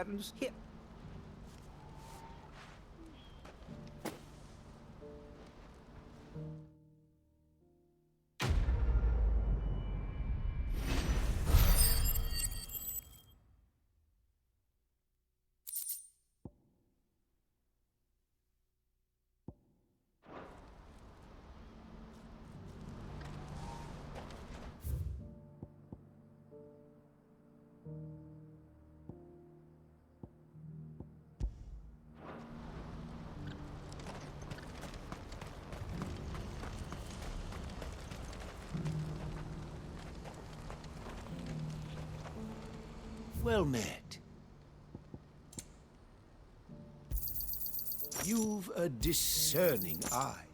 Baron's here. Well met. You've a discerning eye.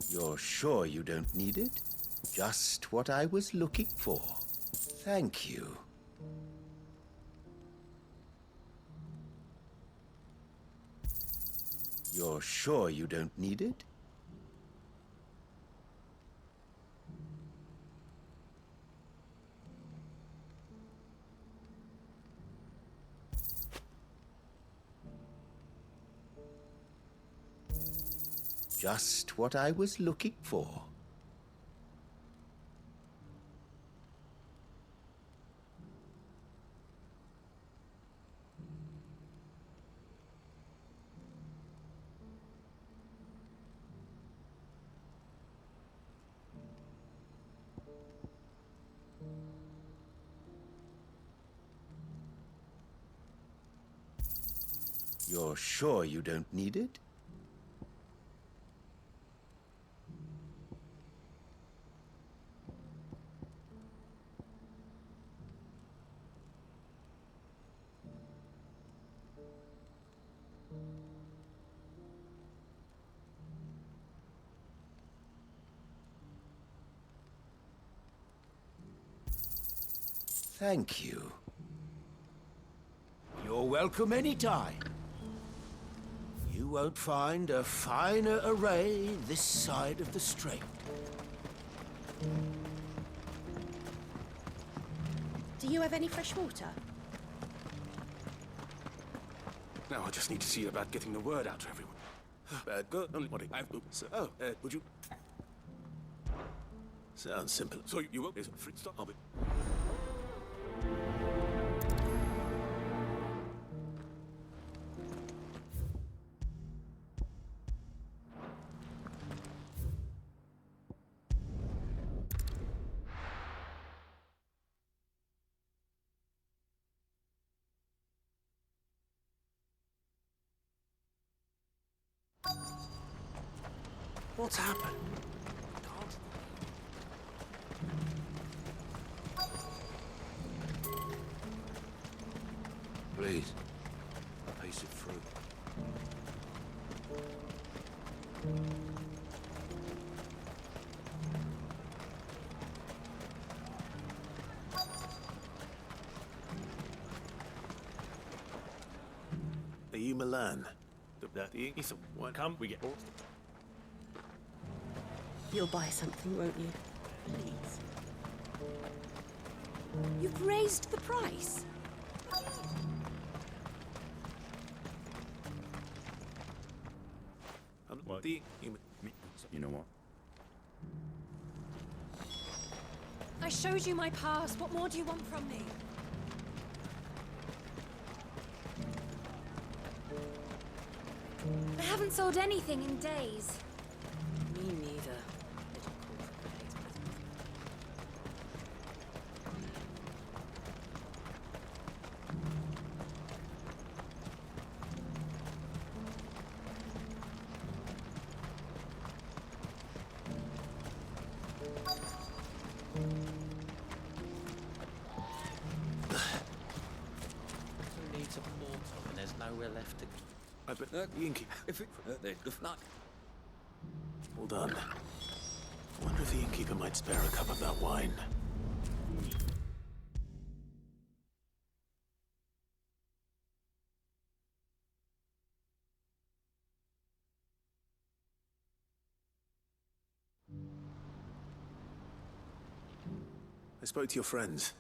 You're sure you don't need it? Just what I was looking for. Thank you. You're sure you don't need it? Just what I was looking for. You're sure you don't need it? Thank you. You're welcome anytime. You won't find a finer array this side of the strait. Do you have any fresh water? Now I just need to see about getting the word out to everyone. Good. Only what I so, would you? Sounds simple. So you will? Is a free stop? I'll be. What's happened? Please, pace it through. Are you Milan? He's one. Come, we get. You'll buy something, won't you? Please. You've raised the price. What? You know what? I showed you my past. What more do you want from me? I haven't sold anything in days. Me neither. Who needs a mortar when there's nowhere left to go? I bet the innkeeper. If it... not... Hold on. I wonder if the innkeeper might spare a cup of that wine. spoke to your friends.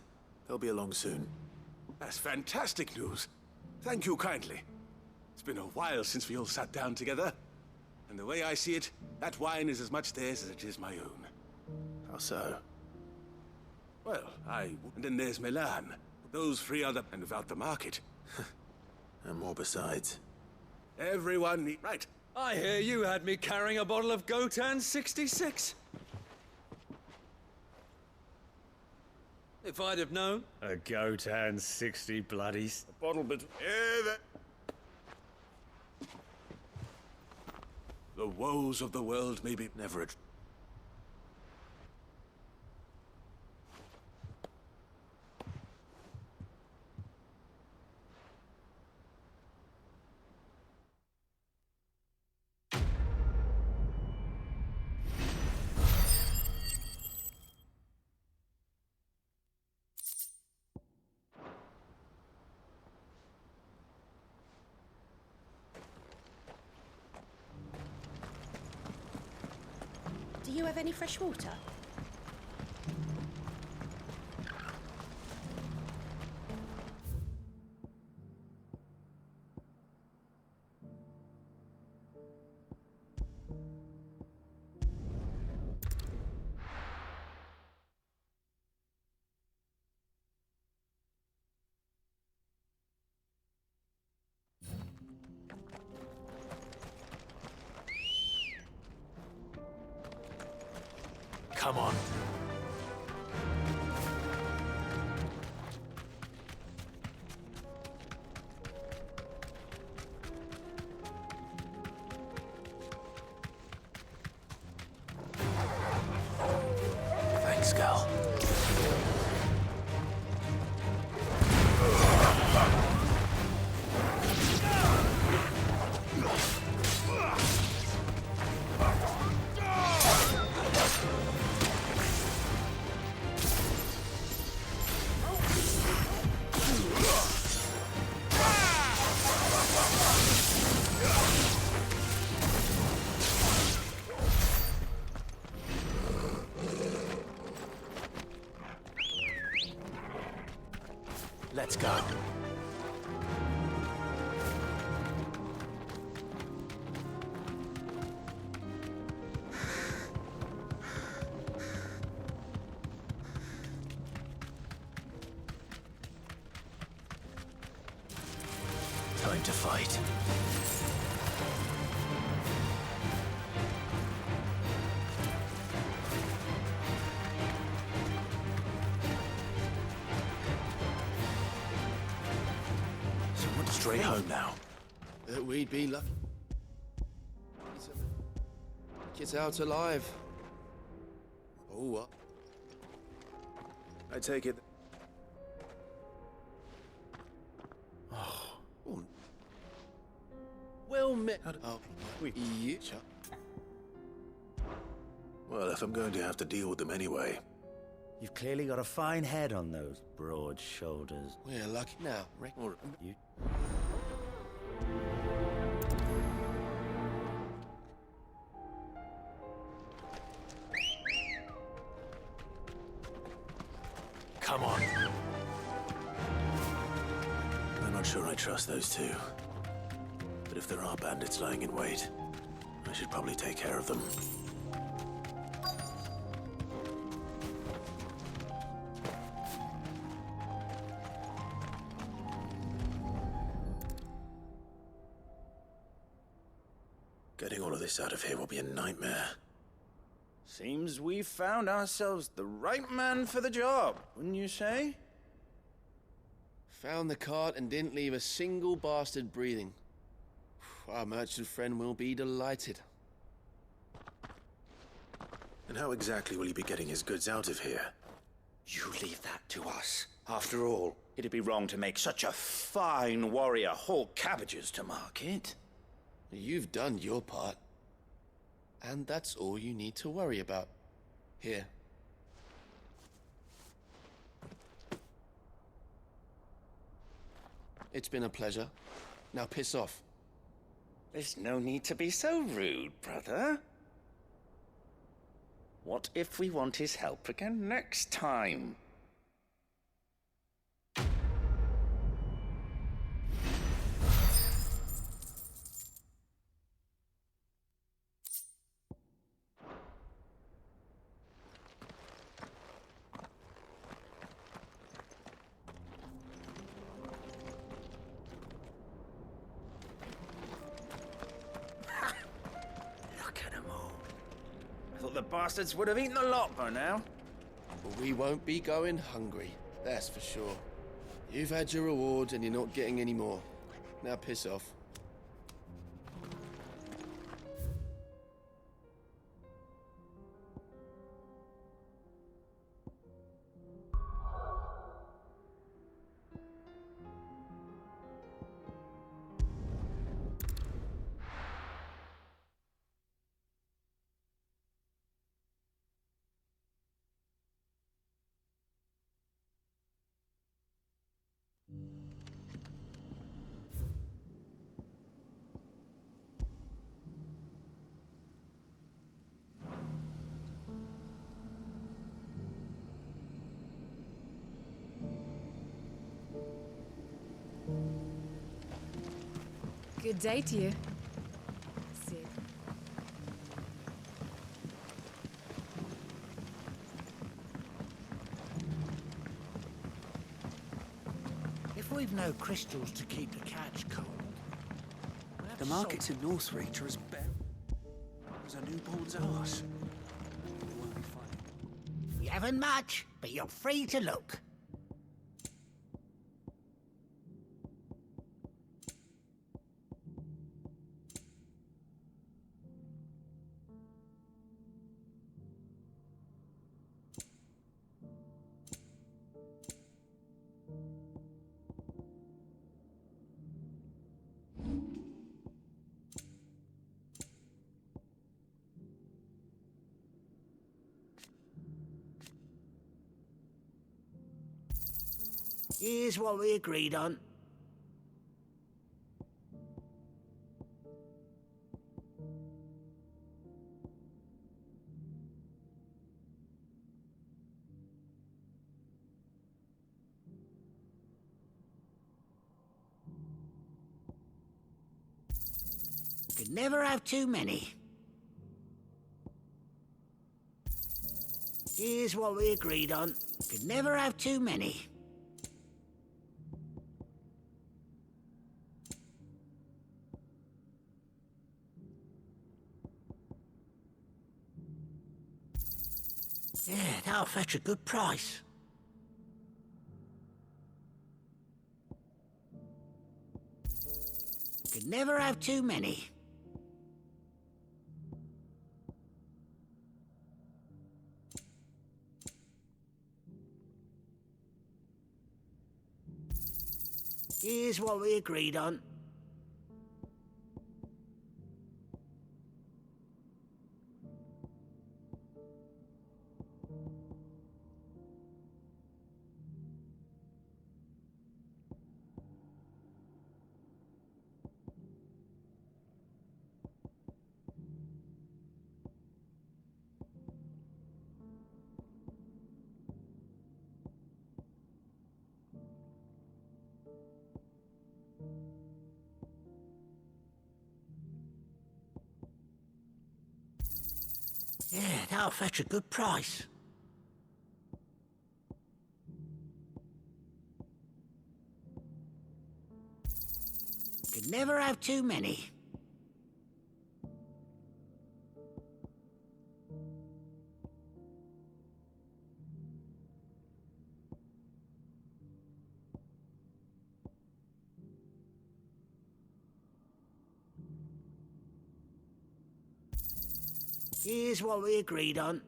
They'll be along soon. That's fantastic news. Thank you kindly. It's been a while since we all sat down together. And the way I see it, that wine is as much theirs as it is my own. How so? Well, and then there's Milan. Those three other, and without the market. And more besides. Everyone right. I hear you had me carrying a bottle of Gotan 66. If I'd have known. A Gotan 60 bloodies. A bottle but the woes of the world may be Never a... Do you have any fresh water? Come on. Thanks, Gal. Let's go. Time to fight. Straight home now. That we'd be lucky to get out alive. Oh, what? I take it... Oh. Well met. Oh, yeah. Well, if I'm going to have to deal with them anyway... You've clearly got a fine head on those broad shoulders. We're lucky now, Rick. You... Come on. I'm not sure I trust those two. But if there are bandits lying in wait, I should probably take care of them. Getting all of this out of here will be a nightmare. Seems we've found ourselves the right man for the job, wouldn't you say? Found the cart and didn't leave a single bastard breathing. Our merchant friend will be delighted. And how exactly will he be getting his goods out of here? You leave that to us. After all, it'd be wrong to make such a fine warrior haul cabbages to market. You've done your part. And that's all you need to worry about. Here. It's been a pleasure. Now piss off. There's no need to be so rude, brother. What if we want his help again next time? I thought the bastards would have eaten the lot by now. But we won't be going hungry, that's for sure. You've had your reward and you're not getting any more. Now piss off. Good day to you. Sid. If we've no crystals to keep the catch cold... we'll have The to markets in Northreach are as bare as a newborn's arse. It won't be funny. solve- You haven't much, but you're free to look. Here's what we agreed on. Could never have too many. Here's what we agreed on. Could never have too many. Yeah, that'll fetch a good price. Could never have too many. Here's what we agreed on. Yeah, that'll fetch a good price. Could never have too many. Here's what we agreed on.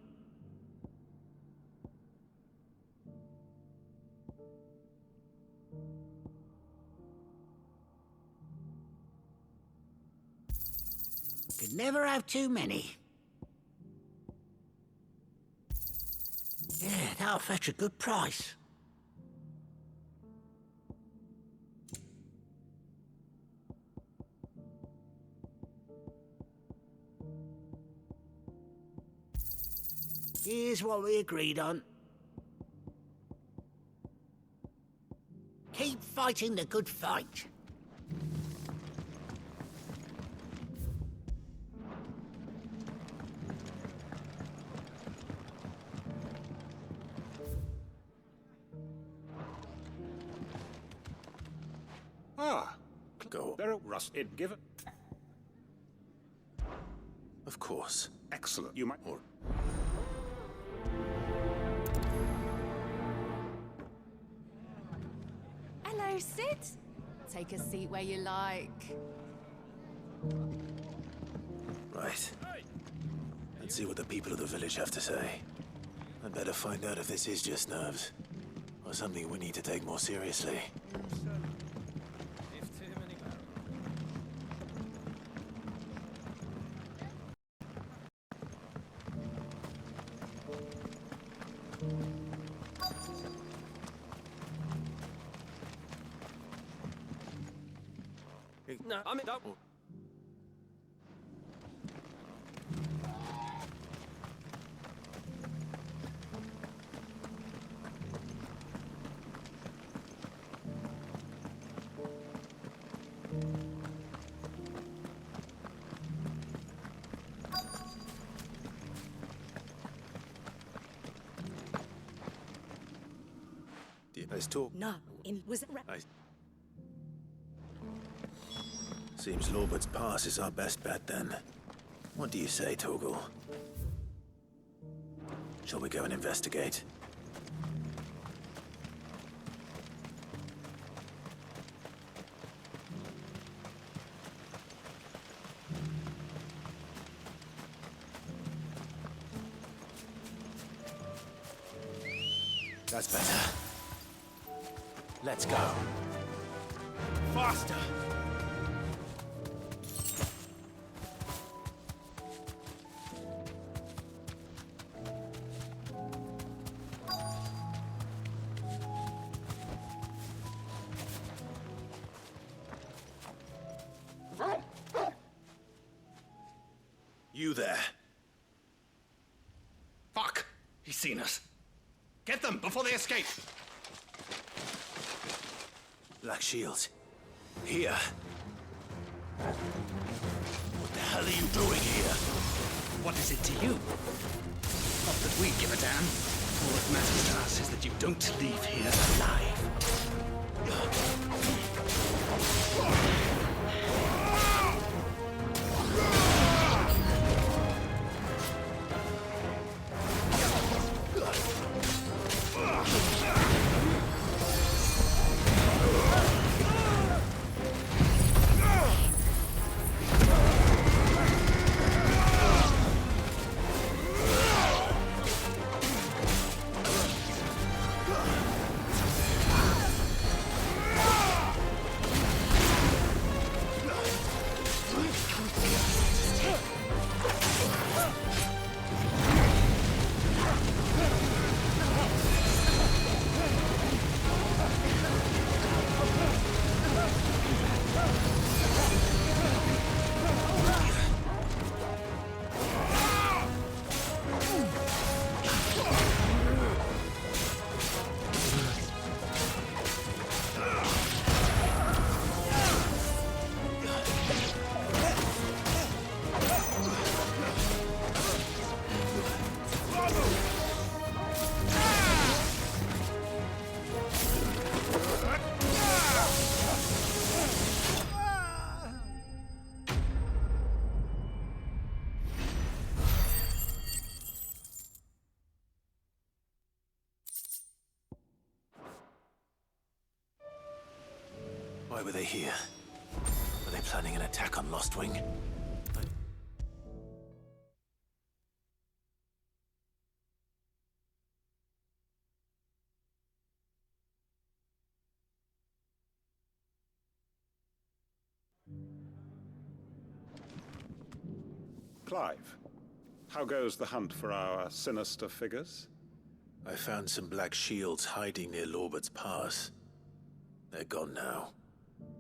Could never have too many. Yeah, that'll fetch a good price. Here's what we agreed on. Keep fighting the good fight. Ah, Go. Barrow Rust. Give it. Of course. Excellent. You might... Or... Hello, Sid. Take a seat where you like. Right. Let's see what the people of the village have to say. I'd better find out if this is just nerves, or something we need to take more seriously. No, I'm in double. Let's talk. No, in was it Seems Lorbert's Pass is our best bet then. What do you say, Torgal? Shall we go and investigate? That's better. Let's go. Faster! You there. Fuck! He's seen us. Get them before they escape! Black Shields. Here. What the hell are you doing here? What is it to you? Not that we give a damn. All that matters to us is that you don't leave here alive. Why were they here? Were they planning an attack on Lostwing? Clive, how goes the hunt for our sinister figures? I found some Black Shields hiding near Lorbert's Pass. They're gone now.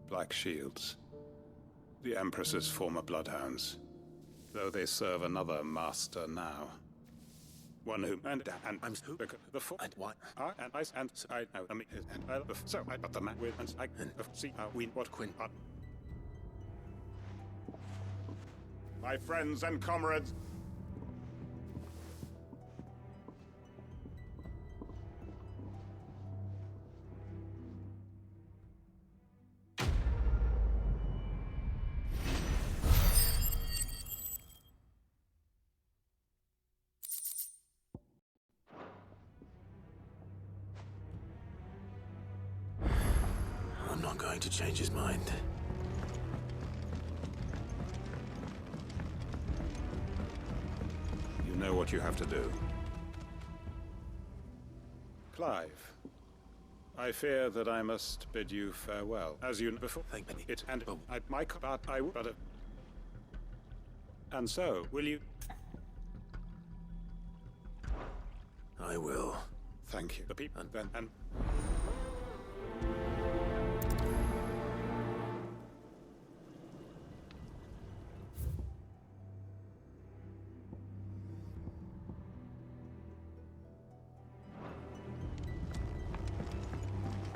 Black Shields. The Empress's former bloodhounds. Though they serve another master now. One who... And I'm... The four... And what? And I... And I... I mean... And I... So I... But the man with... And I... See how we... What... Quinn... My friends and comrades... going to change his mind. You know what you have to do. Clive, I fear that I must bid you farewell. As you know before, Thank me. it and and so will you? I will. Thank you. The people and.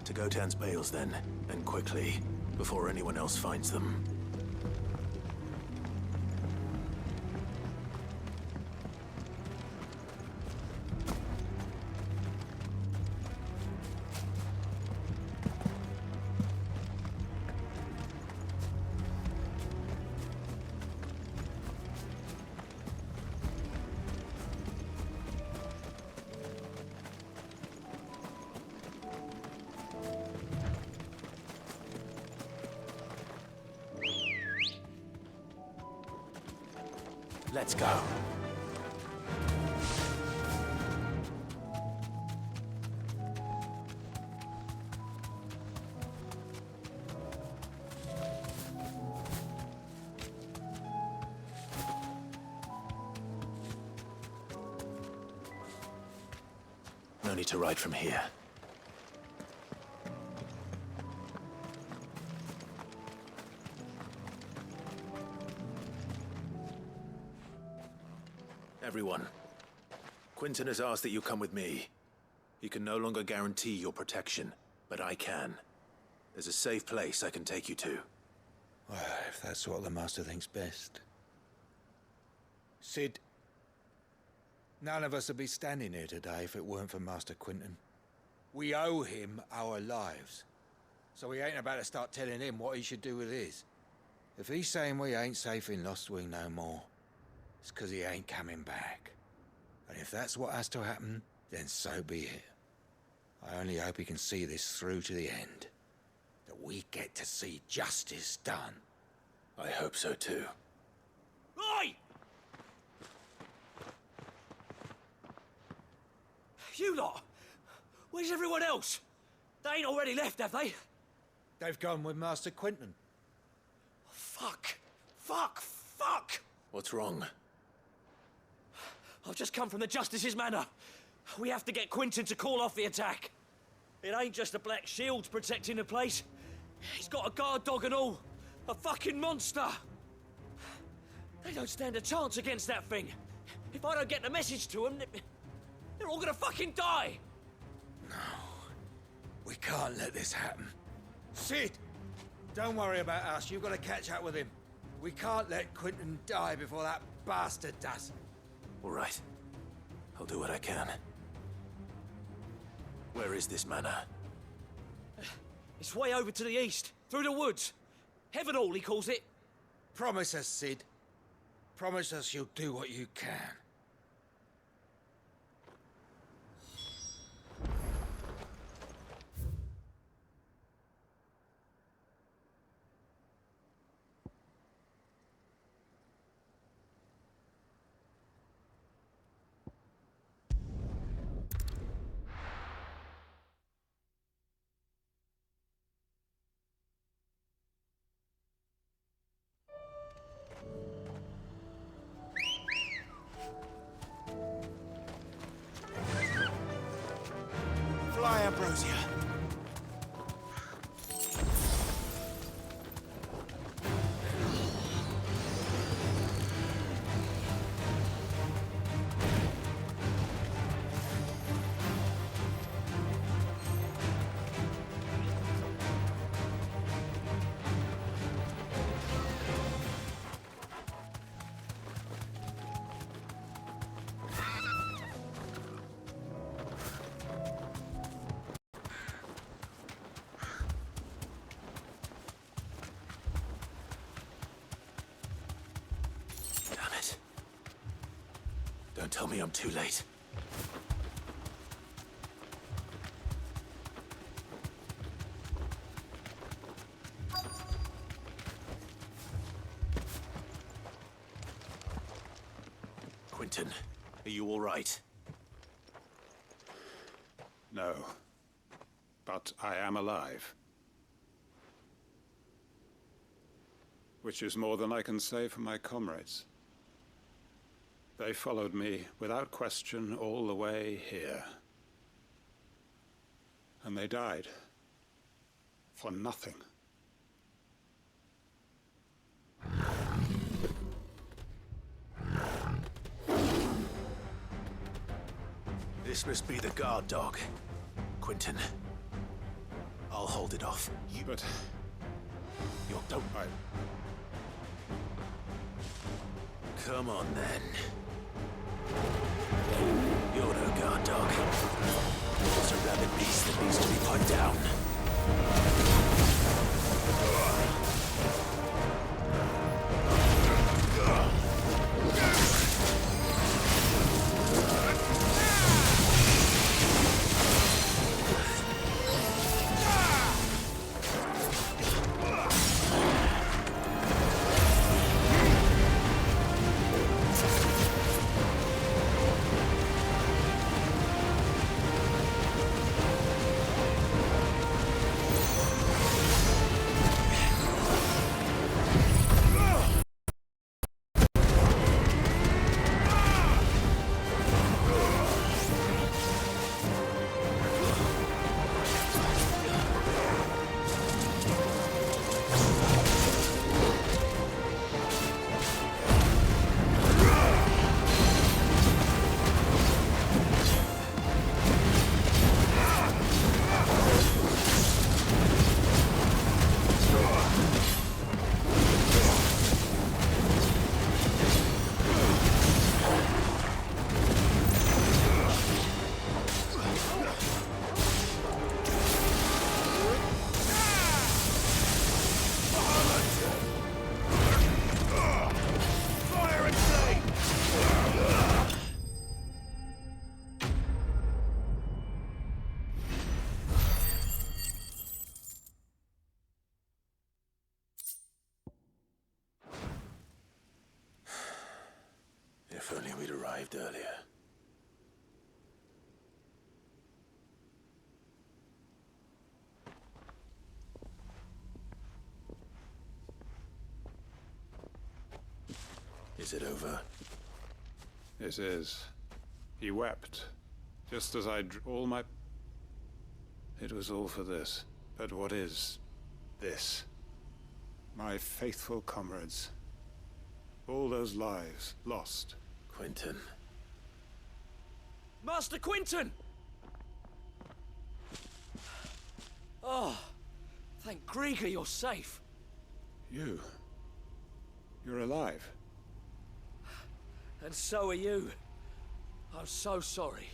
To Gotan's bales, then, and quickly, before anyone else finds them. Let's go. No need to ride from here. Everyone, Quinton has asked that you come with me. He can no longer guarantee your protection, but I can. There's a safe place I can take you to. Well, if that's what the Master thinks best. Cid, none of us would be standing here today if it weren't for Master Quinton. We owe him our lives, so we ain't about to start telling him what he should do with his. If he's saying we ain't safe in Lostwing no more, it's 'cause he ain't coming back. And if that's what has to happen, then so be it. I only hope he can see this through to the end. That we get to see justice done. I hope so too. Oi! You lot! Where's everyone else? They ain't already left, have they? They've gone with Master Quinton. Fuck! Fuck! Fuck! What's wrong? I've just come from the Justice's Manor. We have to get Quinton to call off the attack. It ain't just the Black Shields protecting the place. He's got a guard dog and all. A fucking monster. They don't stand a chance against that thing. If I don't get the message to them, they're all gonna fucking die. No. We can't let this happen. Cid! Don't worry about us. You've got to catch up with him. We can't let Quinton die before that bastard does. All right. I'll do what I can. Where is this manor? It's way over to the east, through the woods. Heavenhall, he calls it. Promise us, Cid. Promise us you'll do what you can. Fly, Ambrosia. Don't tell me I'm too late. Are you all right? No. But I am alive. Which is more than I can say for my comrades. They followed me without question all the way here. And they died. For nothing. This must be the guard dog. Quentin. I'll hold it off. But... Don't... Come on, then. You're no guard dog. It's a rabid beast that needs to be put down. If only we'd arrived earlier. Is it over? It is. He wept, just as I all my... It was all for this. But what is this? My faithful comrades. All those lives lost. Quentin. Master Quentin! Oh, thank Grieger you're safe. You're alive. And so are you. I'm so sorry.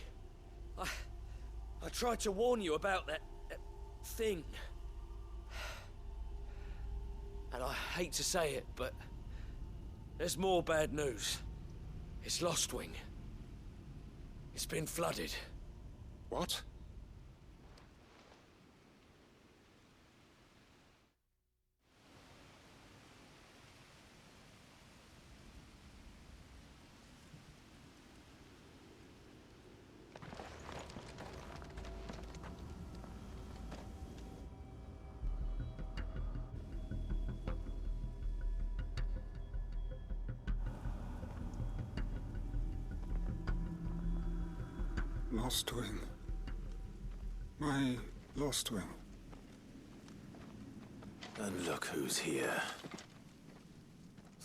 I tried to warn you about that thing. And I hate to say it, but there's more bad news. It's Lostwing. It's been flooded. What? Lostwing. My Lostwing. And look who's here.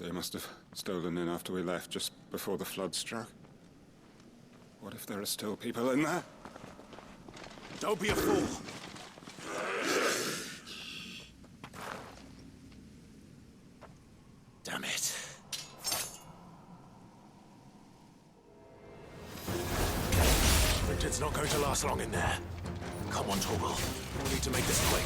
They must have stolen in after we left, just before the flood struck. What if there are still people in there? Don't be a fool! Damn it. Richard's not going to last long in there. Come on, Torgal. We need to make this quick.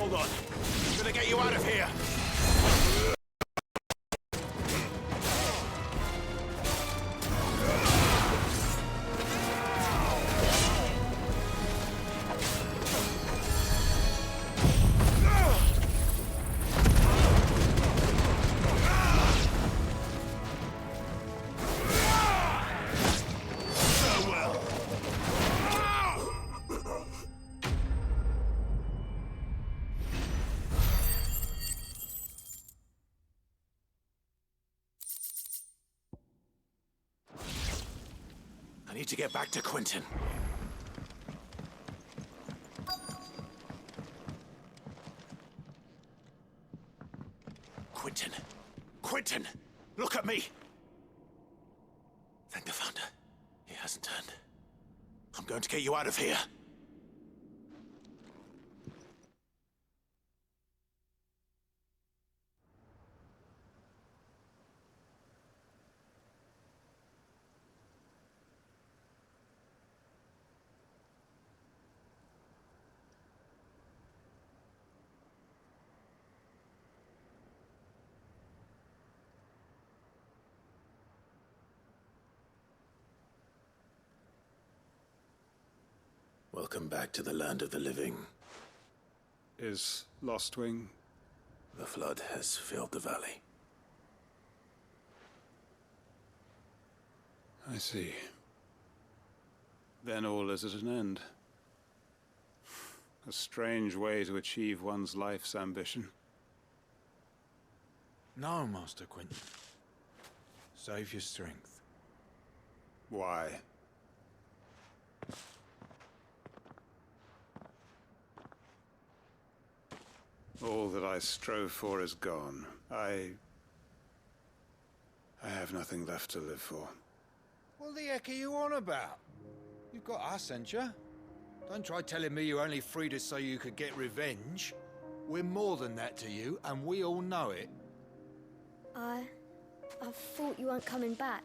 Hold on. I'm gonna get you out of here. I need to get back to Quentin. Quentin! Quentin! Look at me! Thank the Founder. He hasn't turned. I'm going to get you out of here. Welcome back to the land of the living. Is Lostwing? The flood has filled the valley. I see. Then all is at an end. A strange way to achieve one's life's ambition. No, Master Quentin. Save your strength. Why? All that I strove for is gone. I have nothing left to live for. What the heck are you on about? You've got us, ain't you? Don't try telling me you only freed us so you could get revenge. We're more than that to you, and we all know it. I thought you weren't coming back.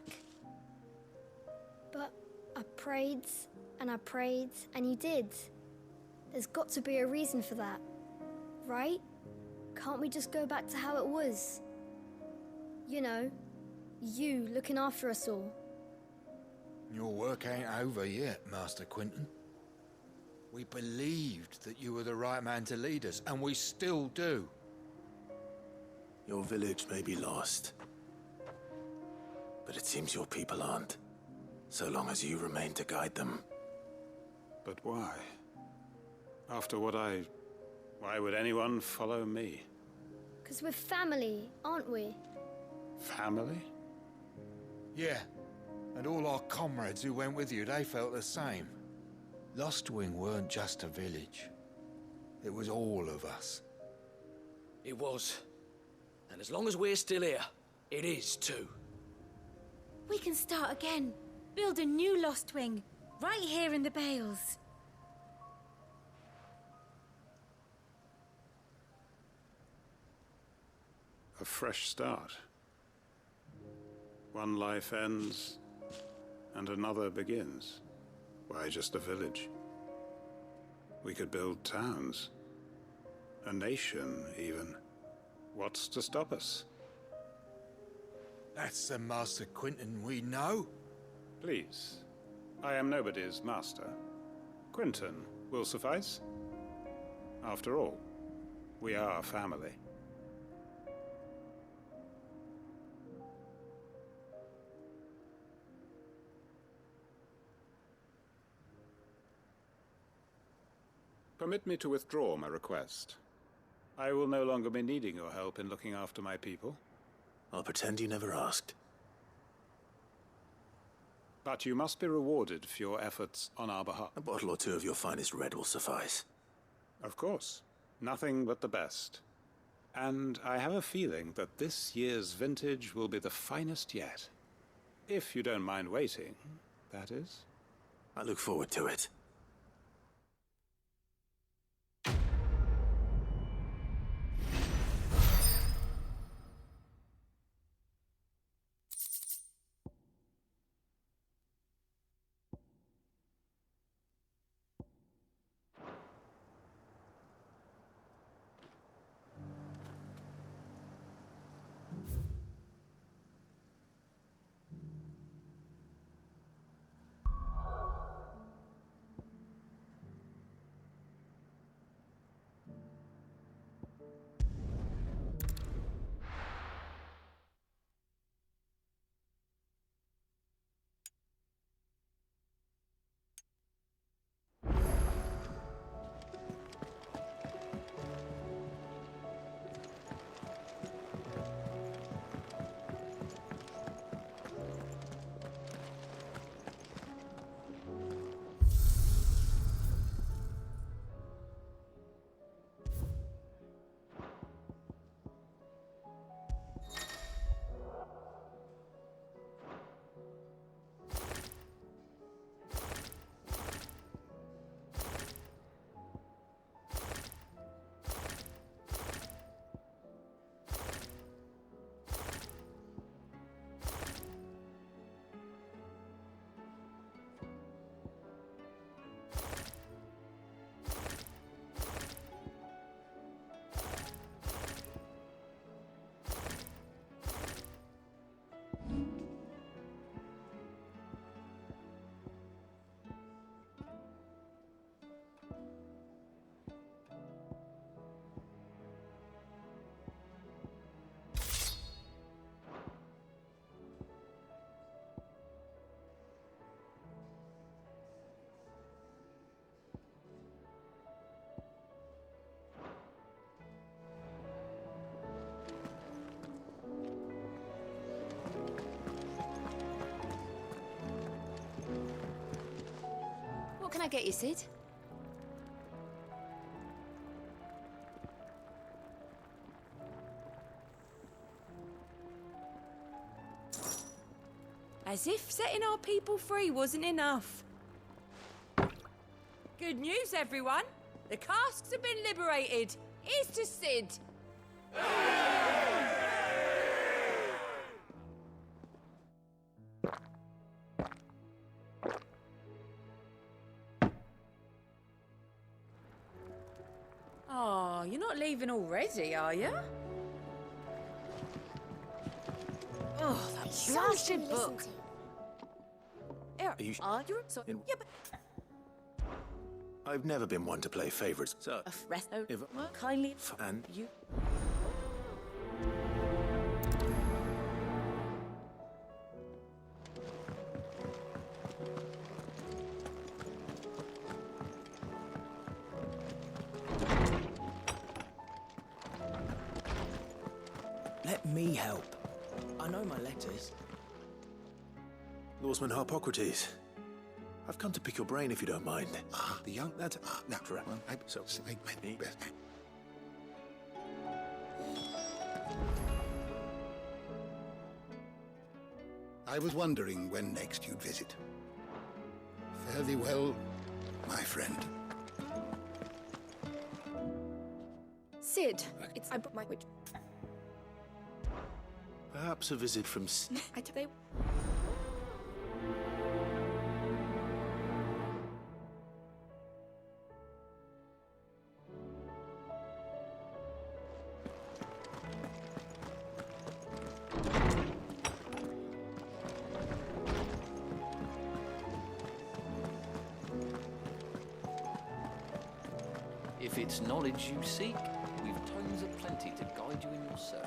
But I prayed, and you did. There's got to be a reason for that. Right? Can't we just go back to how it was? You know, you looking after us all. Your work ain't over yet, Master Quentin. We believed that you were the right man to lead us, and we still do. Your village may be lost, but it seems your people aren't, so long as you remain to guide them. But why? After what why would anyone follow me? 'Cause we're family, aren't we? Family? Yeah, and all our comrades who went with you, they felt the same. Lostwing weren't just a village. It was all of us. It was. And as long as we're still here, it is too. We can start again. Build a new Lostwing, right here in the Bales. A fresh start. One life ends, and another begins. Why just a village? We could build towns. A nation, even. What's to stop us? That's the Master Quentin we know. Please. I am nobody's master. Quentin will suffice. After all, we are family. Permit me to withdraw my request. I will no longer be needing your help in looking after my people. I'll pretend you never asked. But you must be rewarded for your efforts on our behalf. A bottle or two of your finest red will suffice. Of course. Nothing but the best. And I have a feeling that this year's vintage will be the finest yet. If you don't mind waiting, that is. I look forward to it. can I get you, Sid? As if setting our people free wasn't enough. Good news, everyone. The casks have been liberated. Here's to Sid. Oh, you're not leaving already, are you? Oh, that blasted book. Are you? Yeah, but I've never been one to play favorites. So, if Kindly. and You. Let me help. I know my letters. Lawsman Harpocrates, I've come to pick your brain if you don't mind. The young lad. Correct. Well, I So, make my best. I was wondering when next you'd visit. Fare thee well, my friend. Sid, it's I brought my which perhaps a visit from. I took they. If it's knowledge you seek, we've tomes aplenty to guide you in your search.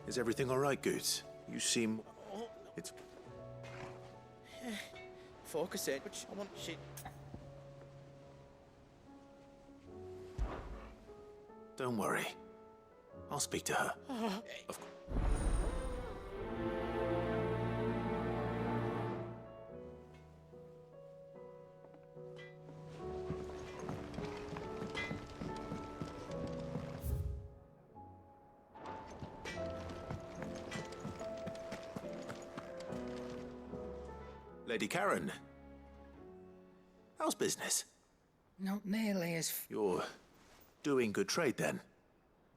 Is everything all right, Goots? You seem. It's. Focus it. I want shit. Don't worry. I'll speak to her. Of course. Lady Karen, how's business? Not nearly as... You're doing good trade then?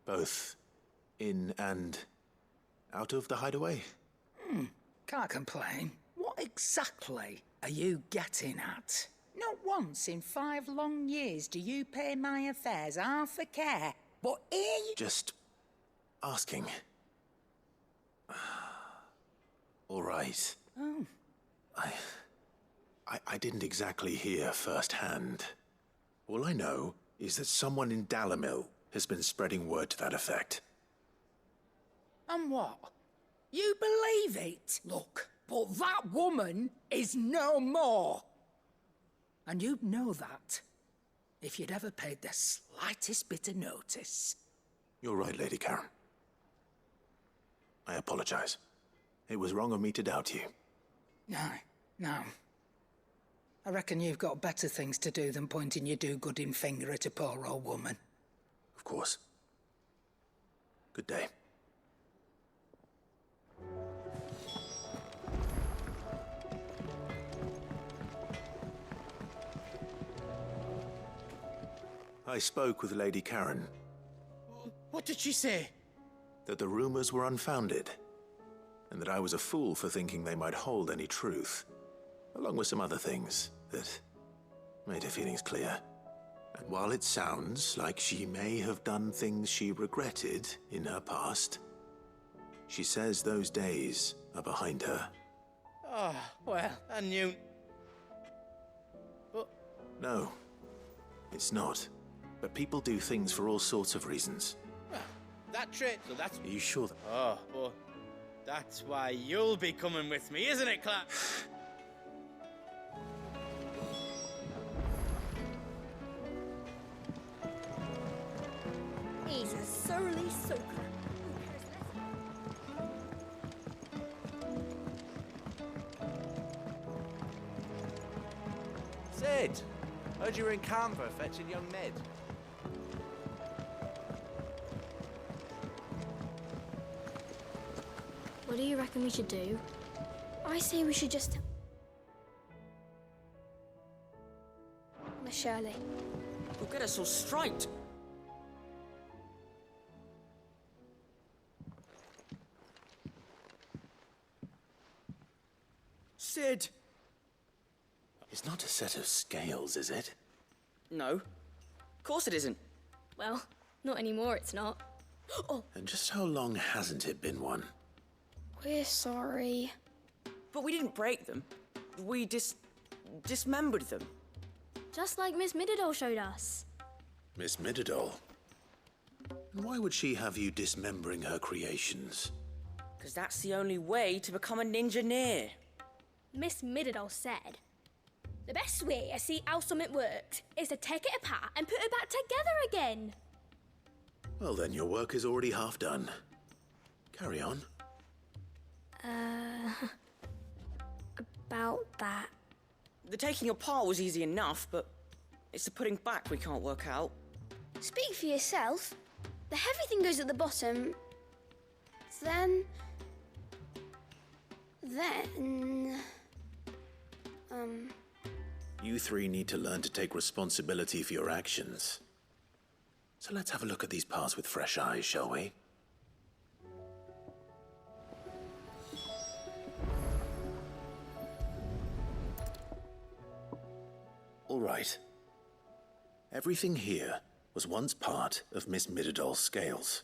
Both in and out of the hideaway? Can't complain. What exactly are you getting at? Not once in 5 long years do you pay my affairs half a care. But here you... Just asking. All right. Oh. I didn't exactly hear firsthand. All I know is that someone in Dalamil has been spreading word to that effect. And what? You believe it? Look, but that woman is no more. And you'd know that if you'd ever paid the slightest bit of notice. You're right, Lady Karen. I apologize. It was wrong of me to doubt you. No. I reckon you've got better things to do than pointing your do-gooding finger at a poor old woman. Of course. Good day. I spoke with Lady Karen. What did she say? That the rumors were unfounded, and that I was a fool for thinking they might hold any truth, along with some other things that made her feelings clear. And while it sounds like she may have done things she regretted in her past, she says those days are behind her. Oh, well, I knew. But No, it's not. But people do things for all sorts of reasons. That trick, so that's... Are you sure that... Oh, well, that's why you'll be coming with me, isn't it, Clap? He's a surly soaker. Sid! Heard you were in Canberra fetching young Ned. What do you reckon we should do? I say we should just... Miss Shirley. You'll get us all straight. Sid! It's not a set of scales, is it? No. Of course it isn't. Well, not anymore, it's not. Oh, And just how long hasn't it been one? we're sorry. But we didn't break them. We dismembered them. Just like Miss Mididol showed us. Miss Mididol? And why would she have you dismembering her creations? Because that's the only way to become a ninja-neer. Miss Mididol said, the best way to see how something works is to take it apart and put it back together again. Well then, your work is already half done. Carry on. About that. The taking apart was easy enough, but it's the putting back we can't work out. Speak for yourself. The heavy thing goes at the bottom. Then... You three need to learn to take responsibility for your actions. So let's have a look at these parts with fresh eyes, shall we? All right. Everything here was once part of Miss Mididol's scales.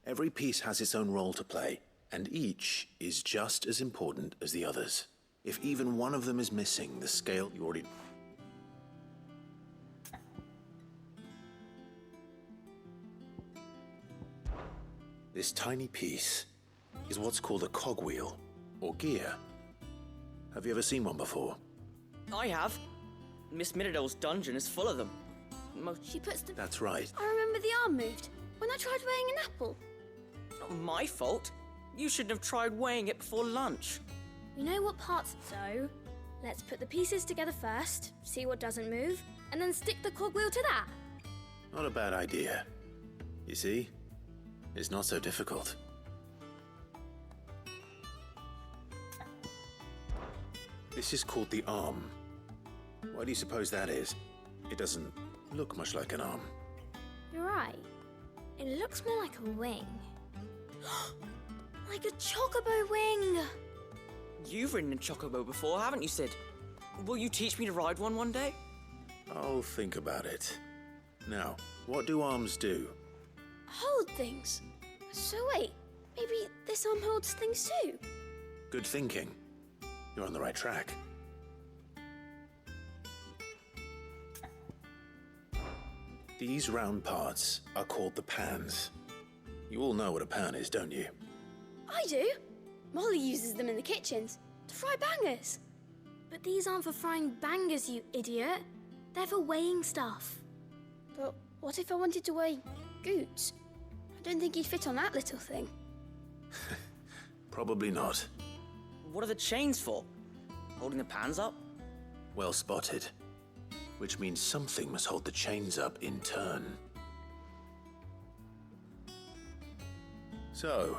Every piece has its own role to play, and each is just as important as the others. If even one of them is missing, the scale you already... This tiny piece is what's called a cogwheel, or gear. Have you ever seen one before? I have. Miss Mididol's dungeon is full of them. She puts the... That's right. I remember the arm moved when I tried weighing an apple. Not my fault. You shouldn't have tried weighing it before lunch. We know what parts... So, let's put the pieces together first, see what doesn't move, and then stick the cogwheel to that. Not a bad idea. You see? It's not so difficult. This is called the arm. Why do you suppose that is? It doesn't look much like an arm. You're right. It looks more like a wing. Like a chocobo wing! You've ridden a chocobo before, haven't you, Sid? Will you teach me to ride one day? I'll think about it. Now, what do arms do? Hold things. So wait, maybe this arm holds things too? Good thinking. You're on the right track. These round parts are called the pans. You all know what a pan is, don't you? I do. Molly uses them in the kitchens to fry bangers. But these aren't for frying bangers, you idiot. They're for weighing stuff. But what if I wanted to weigh Goots? I don't think he'd fit on that little thing. Probably not. What are the chains for? Holding the pans up? Well spotted. Which means something must hold the chains up in turn. So,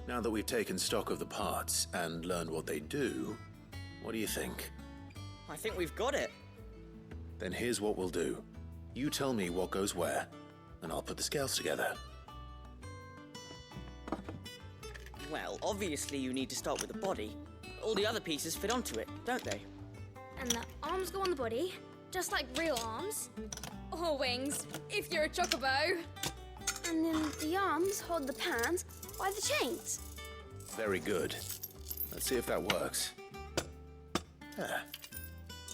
now that we've taken stock of the parts and learned what they do, what do you think? I think we've got it. Then here's what we'll do. You tell me what goes where, and I'll put the scales together. Well, obviously you need to start with the body. All the other pieces fit onto it, don't they? And the arms go on the body, just like real arms. Or wings, if you're a chocobo. And then the arms hold the pans by the chains. Very good. Let's see if that works. There.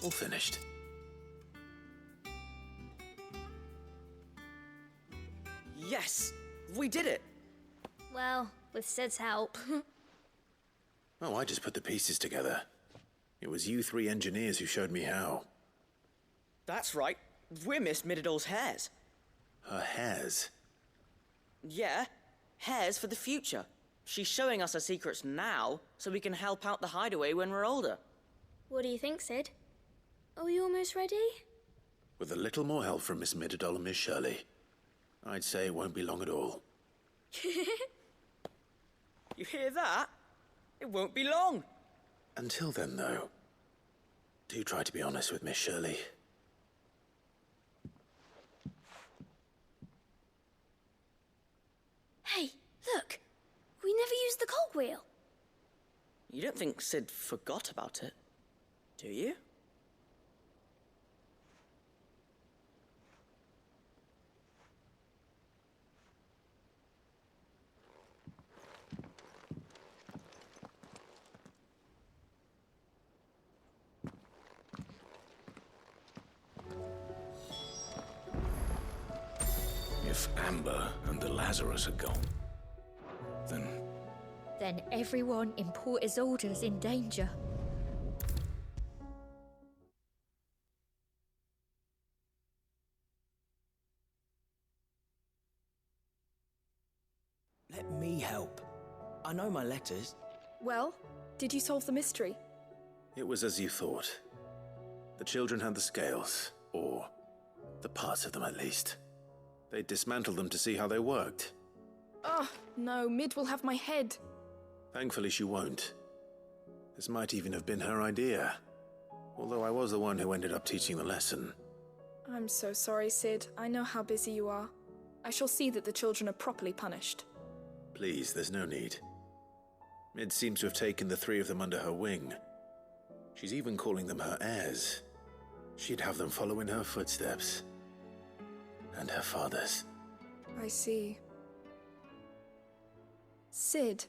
All finished. Yes, we did it. Well, with Sid's help. Oh, I just put the pieces together. It was you three engineers who showed me how. That's right. We're Miss Middledor's hares. Her hairs? Yeah, hares for the future. She's showing us her secrets now, so we can help out the hideaway when we're older. What do you think, Sid? Are we almost ready? With a little more help from Miss Middledol and Miss Shirley, I'd say it won't be long at all. You hear that? It won't be long. Until then, though, do try to be honest with Miss Shirley. Hey, look! We never used the cogwheel. You don't think Sid forgot about it, do you? If Amber and the Lazarus are gone, Then everyone in Port Isolde's in danger. Let me help. I know my letters. Well, did you solve the mystery? It was as you thought. The children had the scales, or the parts of them at least. They dismantled them to see how they worked. Oh, no, Mid will have my head. Thankfully she won't. This might even have been her idea. Although I was the one who ended up teaching the lesson. I'm so sorry, Sid. I know how busy you are. I shall see that the children are properly punished. Please, there's no need. Mid seems to have taken the three of them under her wing. She's even calling them her heirs. She'd have them follow in her footsteps. And her father's. I see. Sid,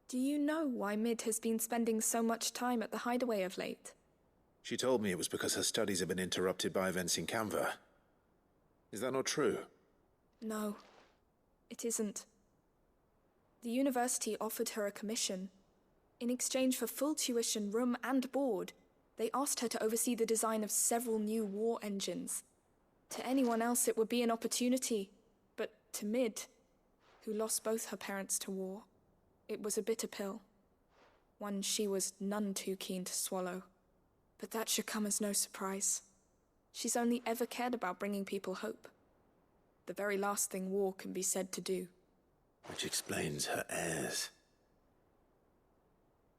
do you know why Mid has been spending so much time at the hideaway of late? She told me it was because her studies have been interrupted by events in Canva. Is that not true? No, it isn't. The university offered her a commission. In exchange for full tuition, room and board, they asked her to oversee the design of several new war engines. To anyone else it would be an opportunity, but to Mid, who lost both her parents to war, it was a bitter pill. One she was none too keen to swallow. But that should come as no surprise. She's only ever cared about bringing people hope. The very last thing war can be said to do. Which explains her heirs.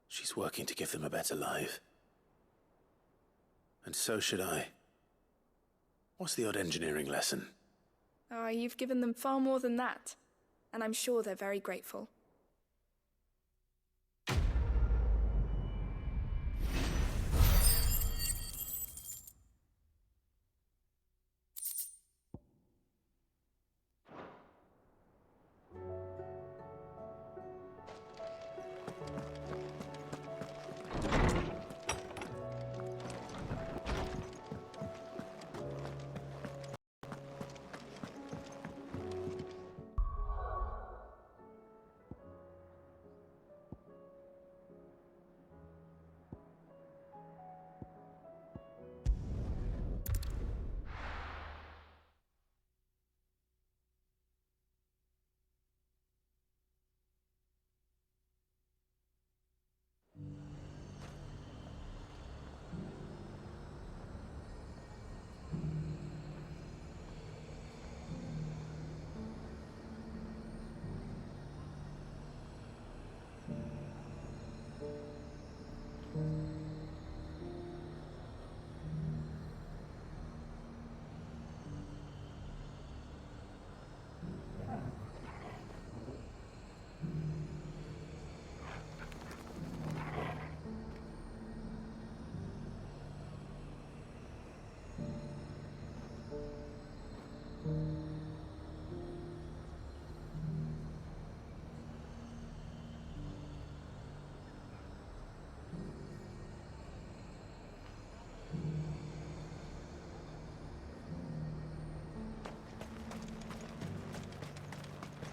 She's working to give them a better life. And so should I. What's the odd engineering lesson? Oh, you've given them far more than that. And I'm sure they're very grateful.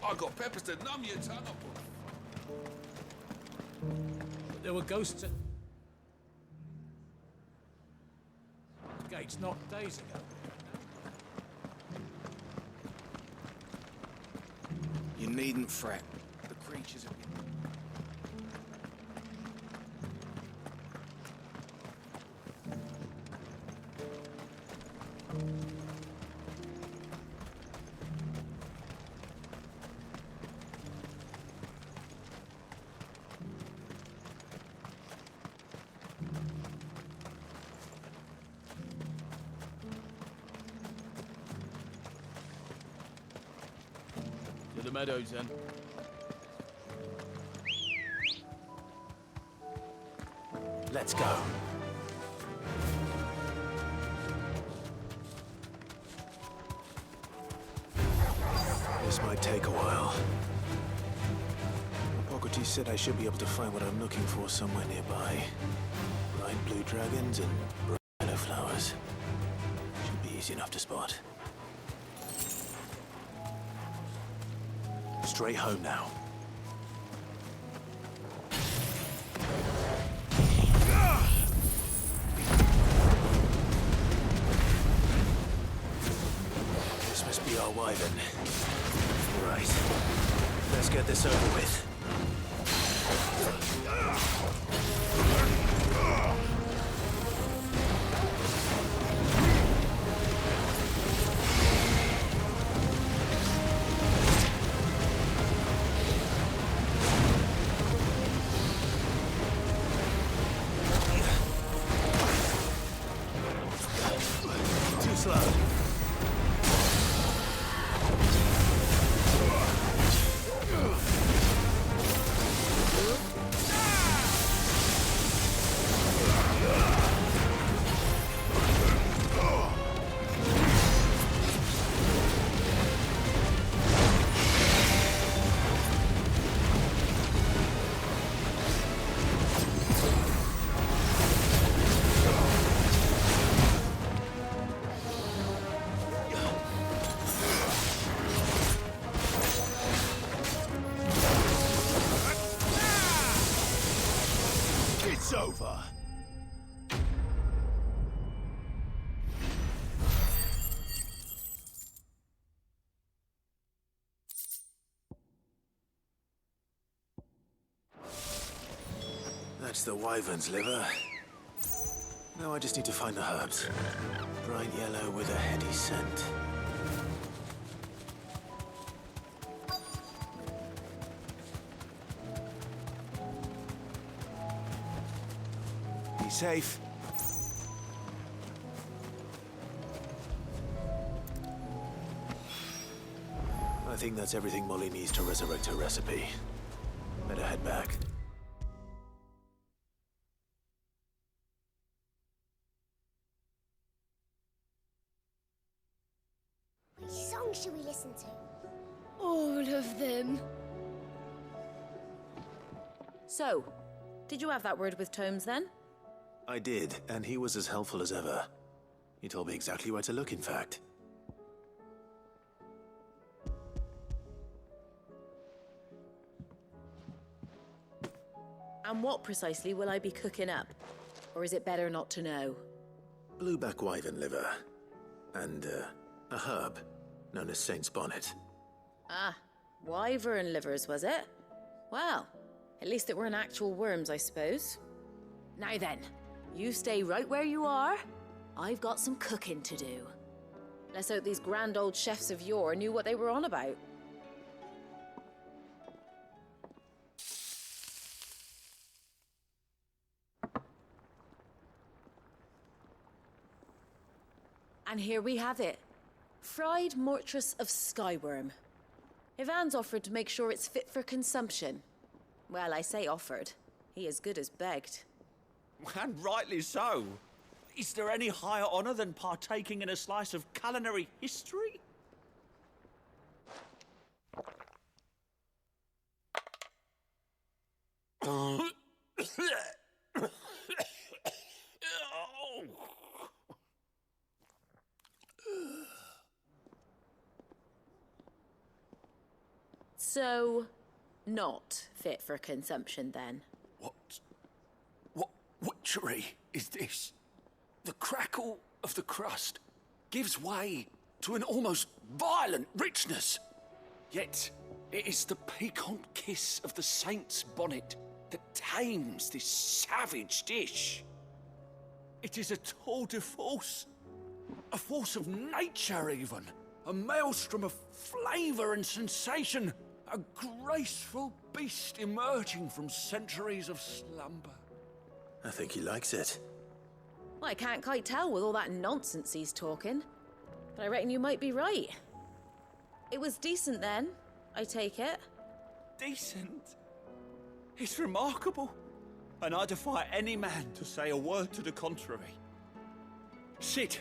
I got peppers to numb your tongue up. But there were ghosts at... gates not days ago. You needn't fret. The creatures have been... To the meadows, then. Let's go. This might take a while. Hippocrates said I should be able to find what I'm looking for somewhere nearby. Bright blue dragons and bright yellow flowers. Should be easy enough to spot. Straight home now. This must be our wyvern. Right. Let's get this over with. Too slow. It's over. That's the wyvern's liver. Now I just need to find the herbs. Bright yellow with a heady scent. Be safe. I think that's everything Molly needs to resurrect her recipe. Better head back. Which song should we listen to? All of them. So, did you have that word with Tomes then? I did, and he was as helpful as ever. He told me exactly where to look, in fact. And what precisely will I be cooking up? Or is it better not to know? Blueback wyvern liver. And, a herb known as Saint's Bonnet. Ah, wyvern livers, was it? Well, at least it weren't actual worms, I suppose. Now then, you stay right where you are. I've got some cooking to do. Let's hope these grand old chefs of yore knew what they were on about. And here we have it. Fried mortress of skyworm. Ivan's offered to make sure it's fit for consumption. Well, I say offered. He as good as begged. And rightly so. Is there any higher honor than partaking in a slice of culinary history? So, not fit for consumption then? What witchery is this? The crackle of the crust gives way to an almost violent richness. Yet, it is the piquant kiss of the saint's bonnet that tames this savage dish. It is a tour de force, a force of nature even, a maelstrom of flavour and sensation, a graceful beast emerging from centuries of slumber. I think he likes it. Well, I can't quite tell with all that nonsense he's talking. But I reckon you might be right. It was decent then, I take it. Decent? It's remarkable. And I defy any man to say a word to the contrary. Sid,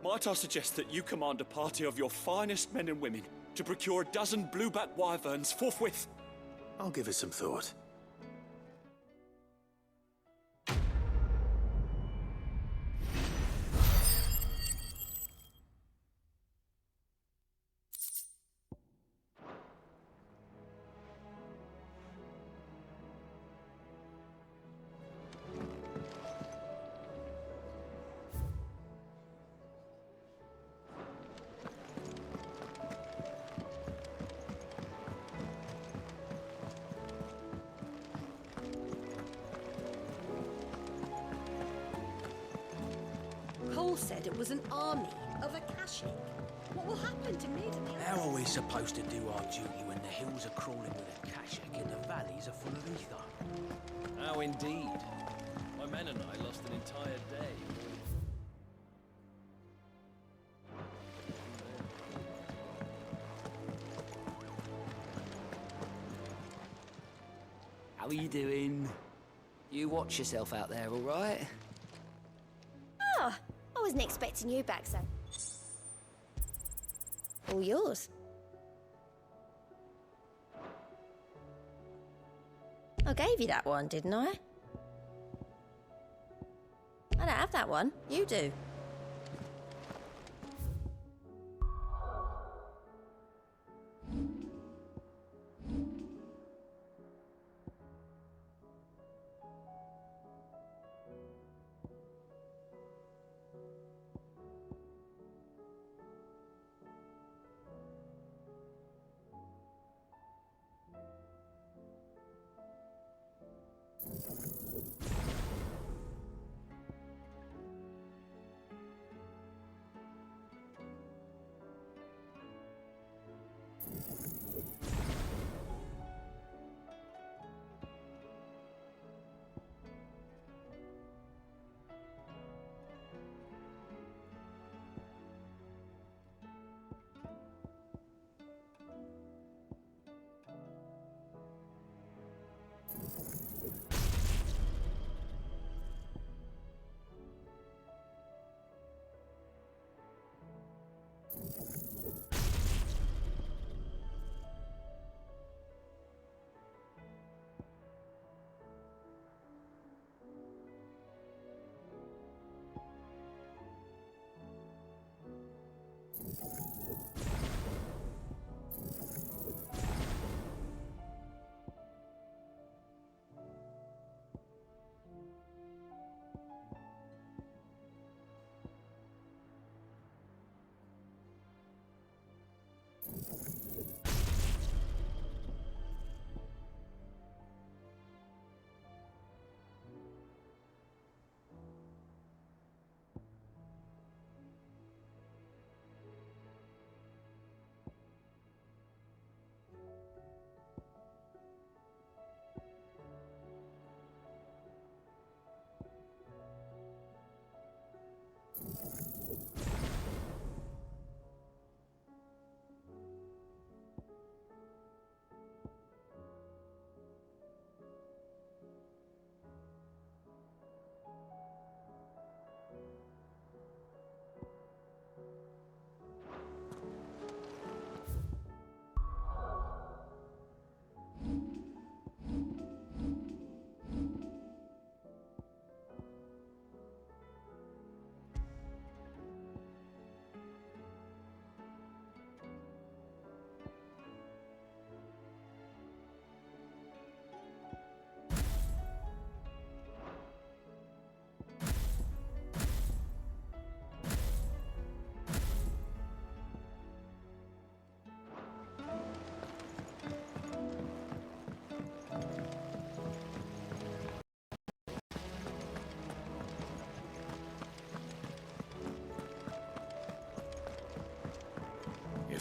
might I suggest that you command a party of your finest men and women to procure a dozen blueback wyverns forthwith? I'll give it some thought. Cole said it was an army of Akashic. What will happen to me? How are we supposed to do our duty when the hills are crawling with Akashic and the valleys are full of ether? How indeed. My men and I lost an entire day. How are you doing? You watch yourself out there, all right? Oh, I wasn't expecting you back, son. All yours. I gave you that one, didn't I? I don't have that one. You do.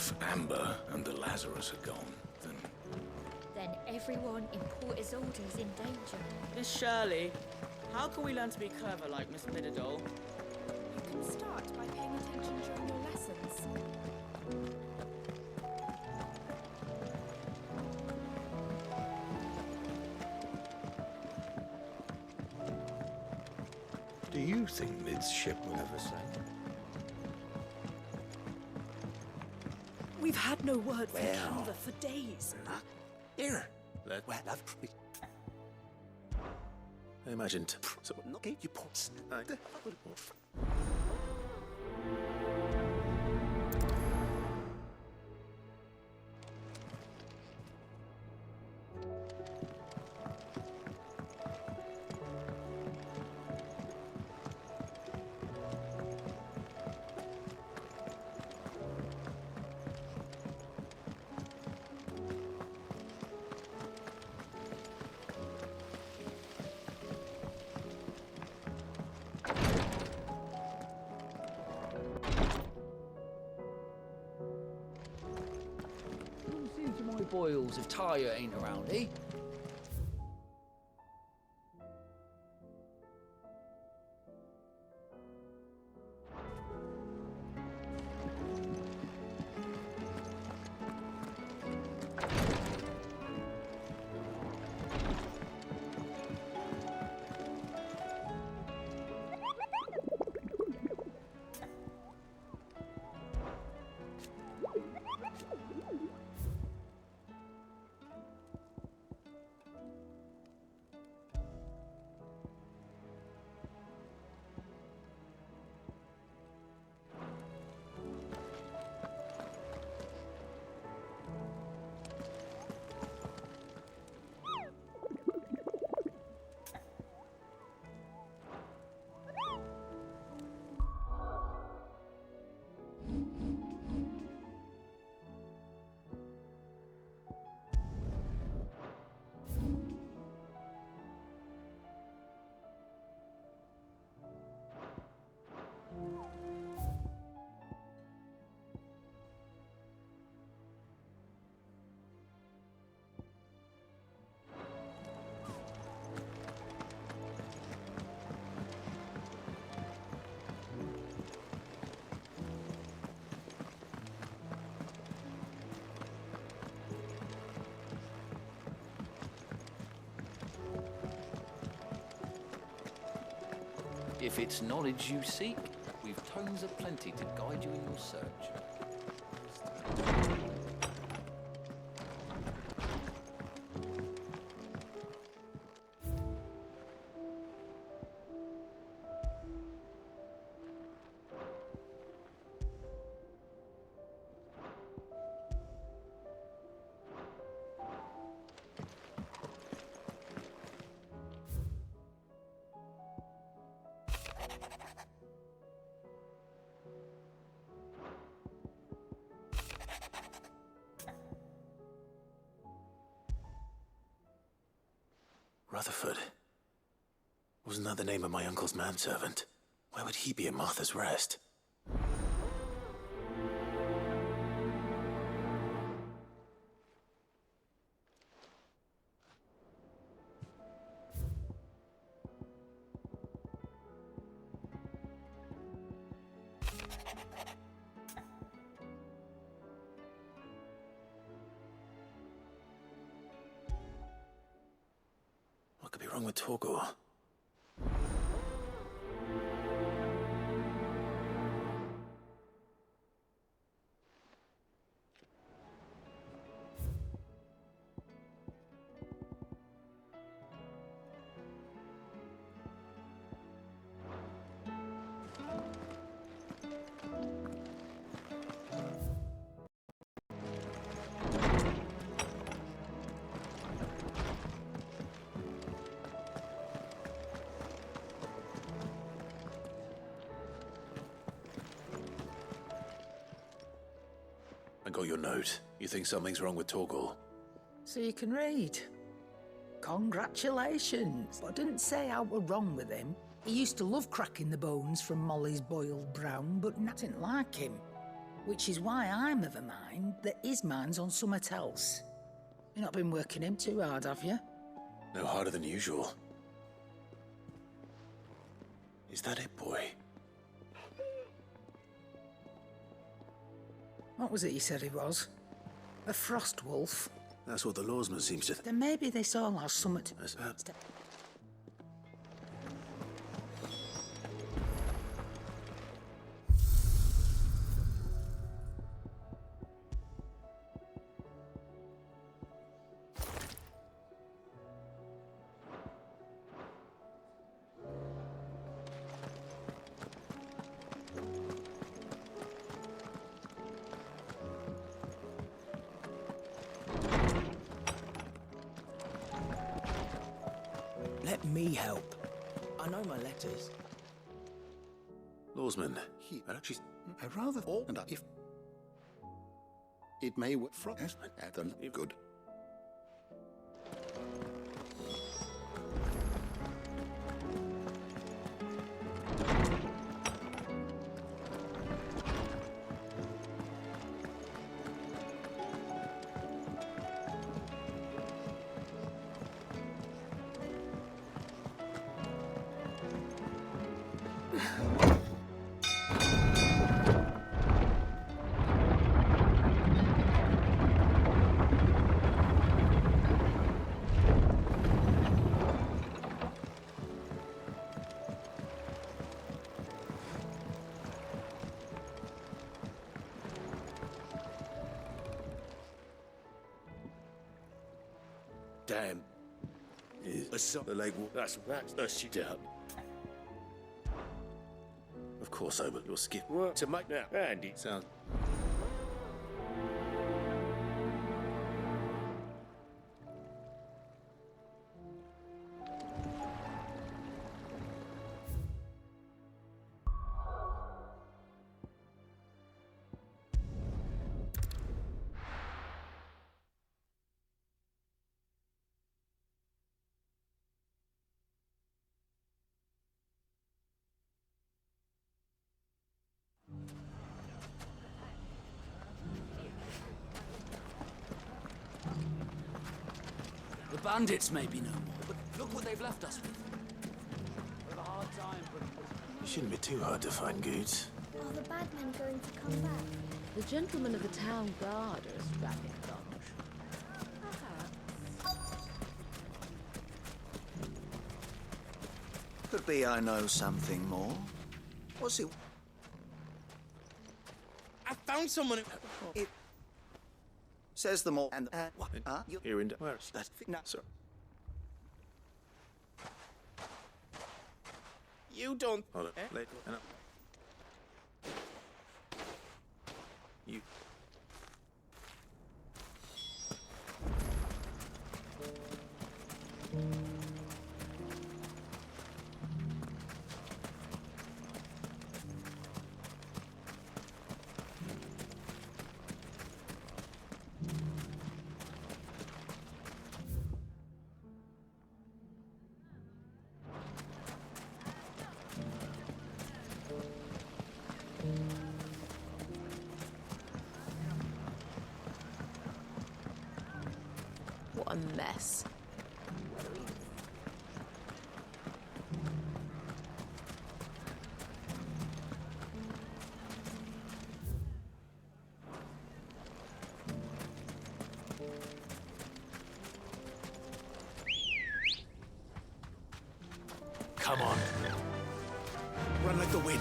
If Amber and the Lazarus are gone, Then everyone in Port Isolde is in danger. Miss Shirley, how can we learn to be clever like Miss Biddledore? You can start by paying attention during your lessons. Do you think Mid's ship will ever sail? We've had no word from Canva for days. Here. I imagined. So, you ports. My boils if Tyre ain't around, eh? If it's knowledge you seek, we've tomes aplenty to guide you in your search. Rutherford. Wasn't that the name of my uncle's manservant? Where would he be at Martha's Rest? What could be wrong with Torgor? I got your note. You think something's wrong with Torgor? So you can read. Congratulations. I didn't say I were wrong with him. He used to love cracking the bones from Molly's boiled brown, but I didn't like him. Which is why I'm of a mind that his mind's on somewhat else. You've not been working him too hard, have you? No harder than usual. Is that it, boy? What was it you said he was? A frost wolf? That's what the lawsman seems to Then maybe this all has something to... Let me help. I know my letters. Lawsman, She's rather and if it may work from at them good. Damn. The leg. That's she down. Of course I will. You'll skip. What to make now? Andy. Sounds. The bandits may be no more, but look what they've left us with. We've a hard time, but... It shouldn't be too hard to find goods. Are the bad men going to come back? The gentlemen of the town guard are a strapping bunch. Could be I know something more. What's it? I found someone. It says them all. And what? Here in where's that? No, sir. You don't. Hold on. Late. You. What a mess. Come on. Run like the wind.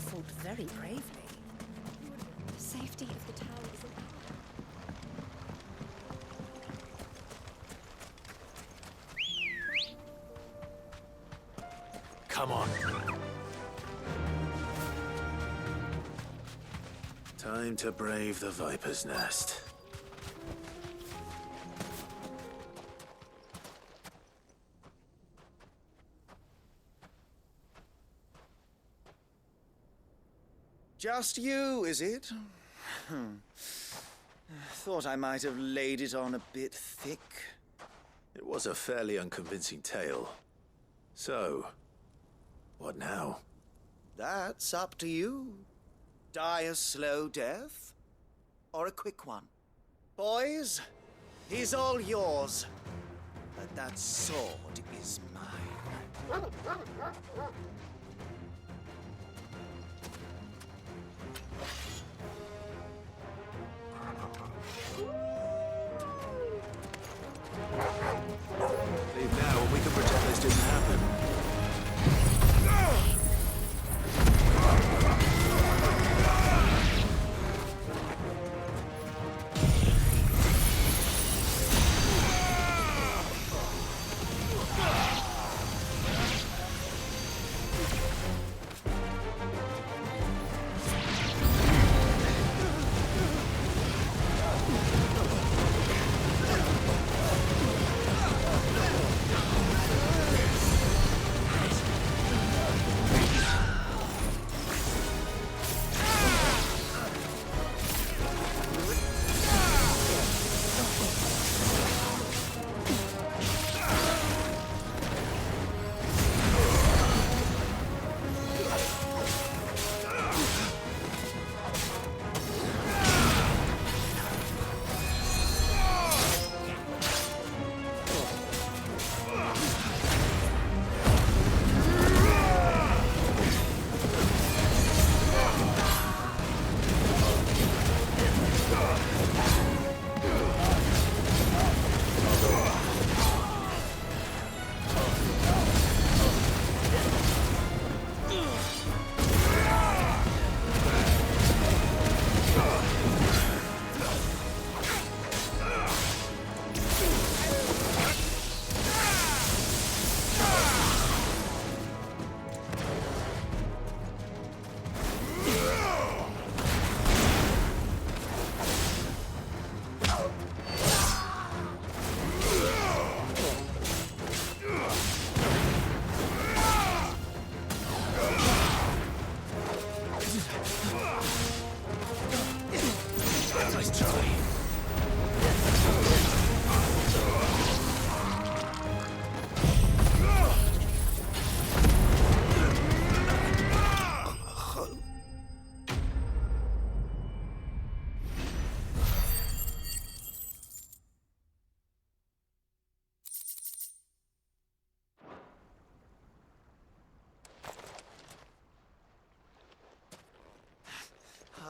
fought very bravely. The safety of the tower is in Come on. Time to brave the Viper's Nest. Just you, is it? Thought I might have laid it on a bit thick. It was a fairly unconvincing tale. So, what now? That's up to you. Die a slow death, or a quick one. Boys, he's all yours. But that sword is mine. Leave now, and we can pretend this didn't happen.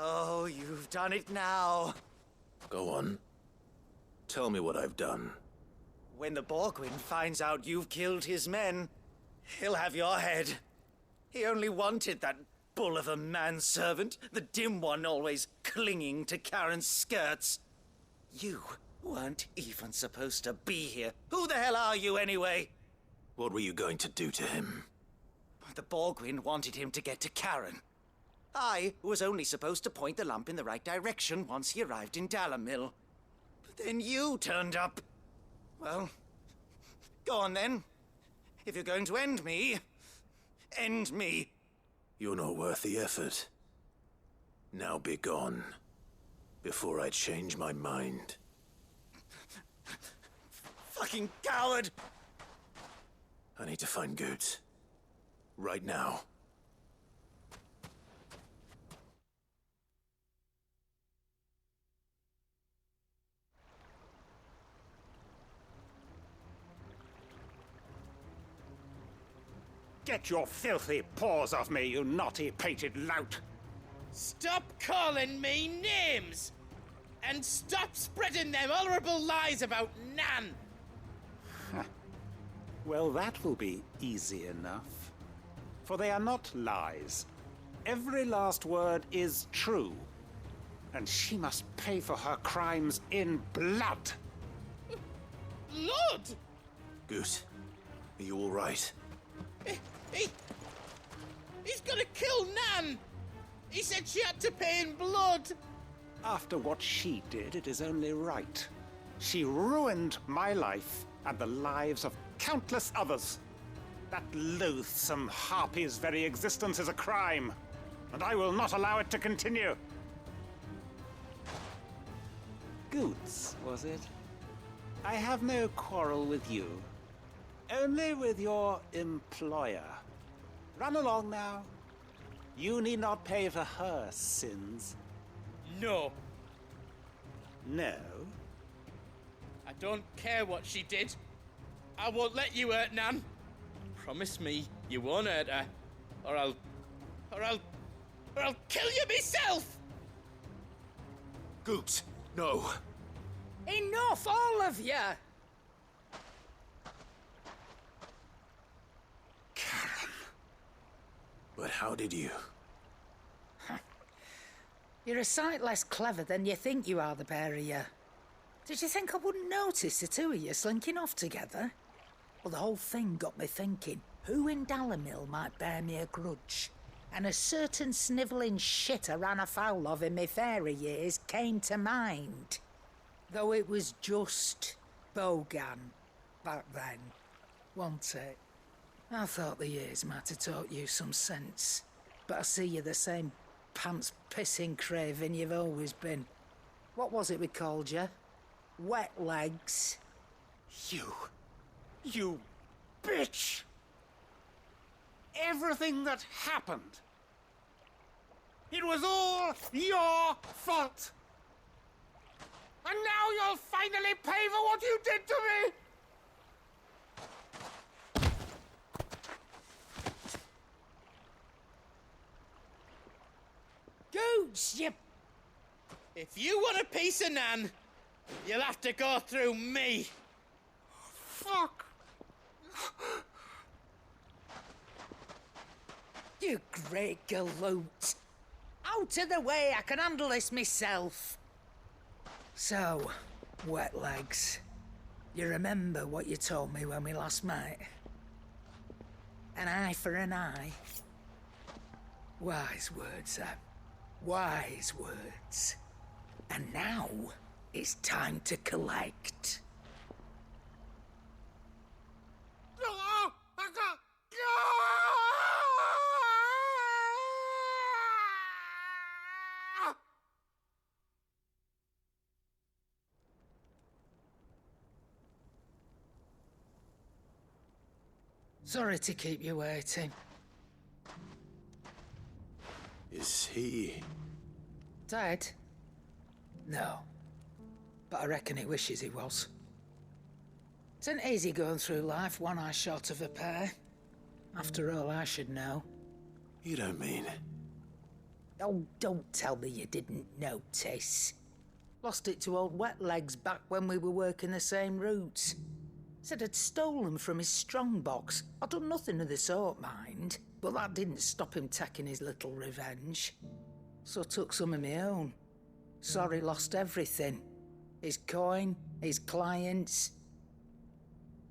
Oh, you've done it now. Go on. Tell me what I've done. When the Borgwyn finds out you've killed his men, he'll have your head. He only wanted that bull of a manservant, the dim one always clinging to Karen's skirts. You weren't even supposed to be here. Who the hell are you, anyway? What were you going to do to him? The Borgwyn wanted him to get to Karen. I was only supposed to point the lamp in the right direction once he arrived in Dalamil. But then you turned up. Well, go on then. If you're going to end me, end me. You're not worth the effort. Now be gone, before I change my mind. Fucking coward! I need to find Goetz. Right now. Get your filthy paws off me, you naughty-pated lout! Stop calling me names! And stop spreading them horrible lies about Nan! Well, that will be easy enough. For they are not lies. every last word is true. And she must pay for her crimes in blood. Blood? Goose, are you all right? He's gonna kill Nan! He said she had to pay in blood! After what she did, it is only right. She ruined my life and the lives of countless others. That loathsome harpy's very existence is a crime, and I will not allow it to continue. Goots, was it? I have no quarrel with you. Only with your employer. Run along now. You need not pay for her sins. No. No? I don't care what she did. I won't let you hurt Nan. Promise me you won't hurt her, or I'll kill you myself! Goots, no. Enough, all of you! But how did you? You're a sight less clever than you think you are, the pair of you. Did you think I wouldn't notice the two of you slinking off together? Well, the whole thing got me thinking, who in Dalimil might bear me a grudge? And a certain snivelling shit I ran afoul of in my fairy years came to mind. Though it was just Bogan back then, wasn't it? I thought the years might have taught you some sense, but I see you're the same pants-pissing craven you've always been. What was it we called you? Wet legs? You bitch! Everything that happened, it was all your fault! And now you'll finally pay for what you did to me! Goots, you... If you want a piece of Nan, you'll have to go through me. Fuck! You great galoot. Out of the way, I can handle this myself. So, wet legs, you remember what you told me when we last met? An eye for an eye. Wise words, Sam. Wise words. And now, it's time to collect. Sorry to keep you waiting. Is he... Dead? No. But I reckon he wishes he was. It isn't easy going through life one eye short of a pair. After all, I should know. You don't mean... Oh, don't tell me you didn't notice. Lost it to old Wet Legs back when we were working the same routes. Said I'd stolen from his strongbox. I'd done nothing of the sort, mind. But that didn't stop him taking his little revenge. So I took some of my own. Sorry, lost everything. His coin, his clients.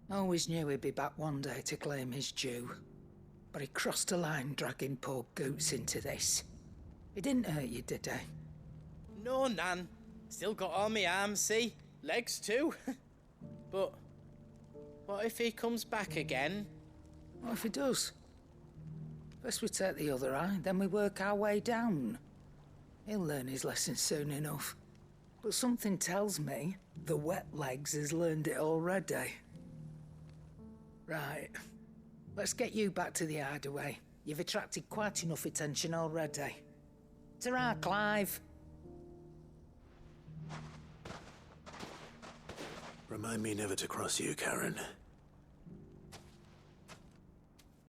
Always knew he'd be back one day to claim his due. But he crossed a line dragging poor Goots into this. He didn't hurt you, did he? No, Nan. Still got all my arms, see? Legs too. But what if he comes back again? What if he does? First we take the other eye, then we work our way down. He'll learn his lesson soon enough. But something tells me the Wet Legs has learned it already. Right. Let's get you back to the hideaway. You've attracted quite enough attention already. Ta-ra, Clive. Remind me never to cross you, Karen.